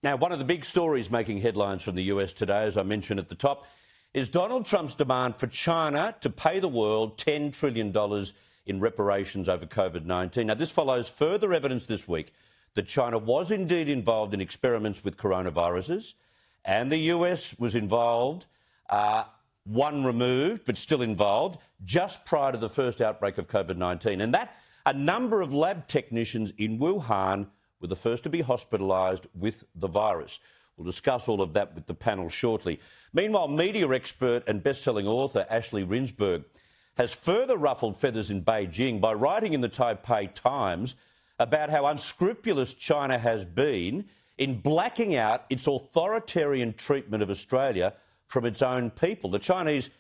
Now, one of the big stories making headlines from the US today, as I mentioned at the top, is Donald Trump's demand for China to pay the world $10 trillion in reparations over COVID-19. Now, this follows further evidence this week that China was indeed involved in experiments with coronaviruses, and the US was involved, one removed, but still involved, just prior to the first outbreak of COVID-19. And that a number of lab technicians in Wuhan were the first to be hospitalised with the virus. We'll discuss all of that with the panel shortly. Meanwhile, media expert and best-selling author Ashley Rindsberg has further ruffled feathers in Beijing by writing in the Taipei Times about how unscrupulous China has been in blacking out its authoritarian treatment of Australia from its own people. The Chinese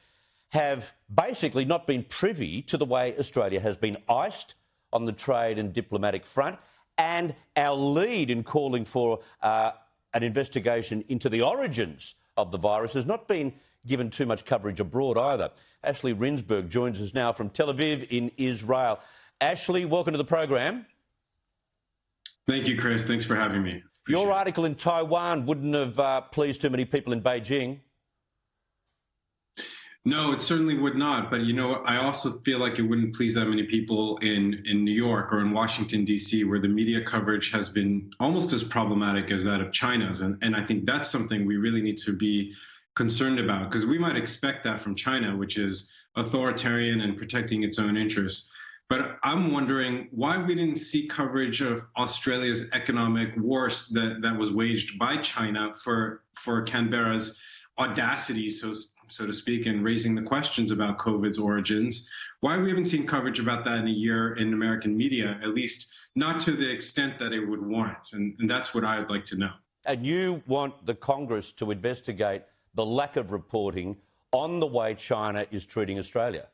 have basically not been privy to the way Australia has been iced on the trade and diplomatic front, and our lead in calling for an investigation into the origins of the virus has not been given too much coverage abroad either. Ashley Rindsberg joins us now from Tel Aviv in Israel. Ashley, welcome to the program. Thank you, Chris. Thanks for having me. Your article in Taiwan wouldn't have pleased too many people in Beijing. No, it certainly would not. But, you know, I also feel like it wouldn't please that many people in New York or in Washington, D.C., where the media coverage has been almost as problematic as that of China's. And I think that's something we really need to be concerned about, because we might expect that from China, which is authoritarian and protecting its own interests. But I'm wondering why we didn't see coverage of Australia's economic wars that was waged by China for Canberra's audacity, so to speak, in raising the questions about COVID's origins. Why we haven't seen coverage about that in a year in American media, at least not to the extent that it would warrant. And that's what I'd like to know. And you want the Congress to investigate the lack of reporting on the way China is treating Australia?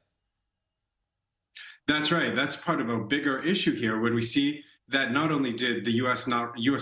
That's right. That's part of a bigger issue here when we see that not only did the U.S.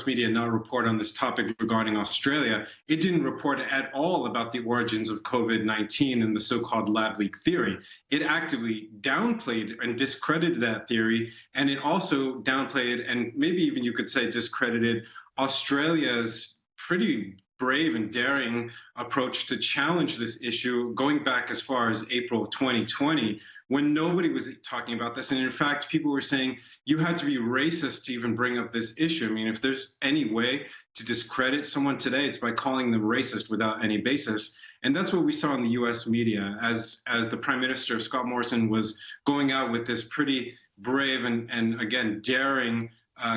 media not report on this topic regarding Australia, it didn't report at all about the origins of COVID-19 and the so-called lab leak theory. It actively downplayed and discredited that theory, and it also downplayed and maybe even you could say discredited Australia's pretty brave and daring approach to challenge this issue going back as far as April of 2020, when nobody was talking about this. And in fact, people were saying you had to be racist to even bring up this issue. I mean, if there's any way to discredit someone today, it's by calling them racist without any basis. And that's what we saw in the US media as the Prime Minister, Scott Morrison, was going out with this pretty brave and again, daring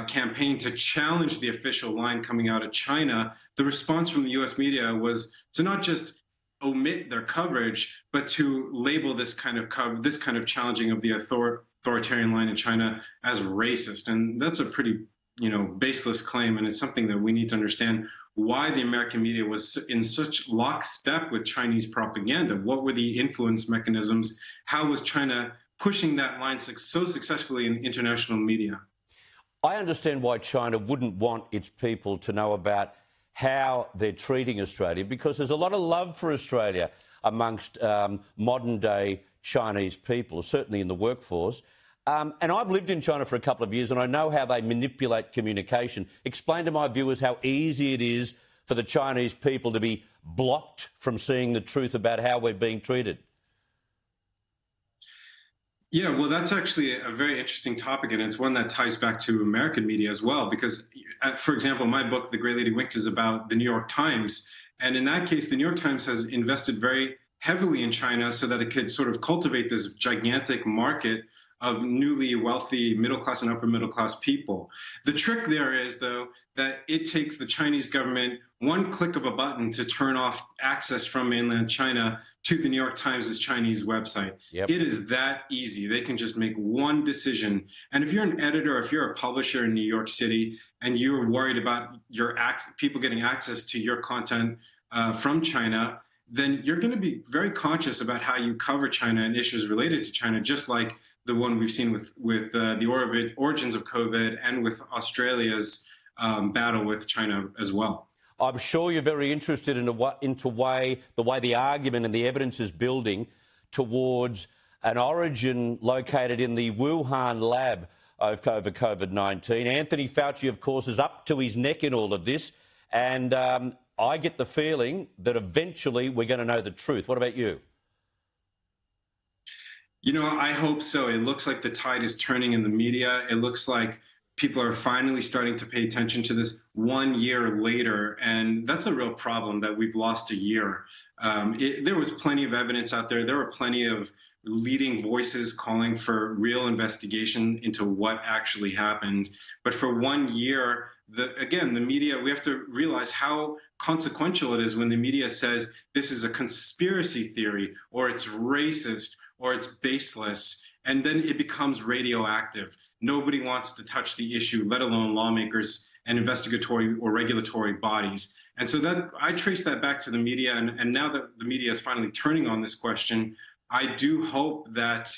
campaign to challenge the official line coming out of China. The response from the U.S. media was to not just omit their coverage, but to label this kind of challenging of the authoritarian line in China as racist. And that's a pretty, baseless claim. And it's something that we need to understand why the American media was in such lockstep with Chinese propaganda. What were the influence mechanisms? How was China pushing that line so successfully in international media? I understand why China wouldn't want its people to know about how they're treating Australia, because there's a lot of love for Australia amongst modern-day Chinese people, certainly in the workforce. And I've lived in China for a couple of years and I know how they manipulate communication. Explain to my viewers how easy it is for the Chinese people to be blocked from seeing the truth about how we're being treated. Yeah, well, that's actually a very interesting topic, and it's one that ties back to American media as well, because, for example, my book, The Great Lady Winked, is about the New York Times. And in that case, the New York Times has invested very heavily in China so that it could sort of cultivate this gigantic market of newly wealthy middle-class and upper-middle-class people. The trick there is, though, that it takes the Chinese government one click of a button to turn off access from mainland China to the New York Times' Chinese website. Yep. It is that easy. They can just make one decision. And if you're an editor, if you're a publisher in New York City, and you're worried about your people getting access to your content from China, then you're going to be very conscious about how you cover China and issues related to China, just like the one we've seen with the origins of COVID and with Australia's battle with China as well. I'm sure you're very interested in the way the argument and the evidence is building towards an origin located in the Wuhan lab over COVID-19. Anthony Fauci, of course, is up to his neck in all of this. And I get the feeling that eventually we're going to know the truth. What about you? You know, I hope so. It looks like the tide is turning in the media. It looks like people are finally starting to pay attention to this 1 year later. And that's a real problem that we've lost a year. There was plenty of evidence out there. There were plenty of leading voices calling for real investigation into what actually happened. But for 1 year, again, the media, we have to realize how consequential it is when the media says this is a conspiracy theory, or it's racist, or it's baseless, and then it becomes radioactive. Nobody wants to touch the issue, let alone lawmakers and investigatory or regulatory bodies. And so that I trace that back to the media, and now that the media is finally turning on this question, I do hope that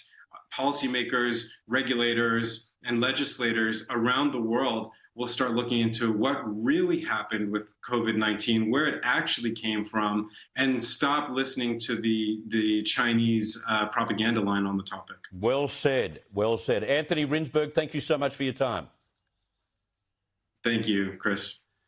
policymakers, regulators, and legislators around the world will start looking into what really happened with COVID-19, where it actually came from, and stop listening to the Chinese propaganda line on the topic. Well said. Well said. Anthony Rindsberg, thank you so much for your time. Thank you, Chris.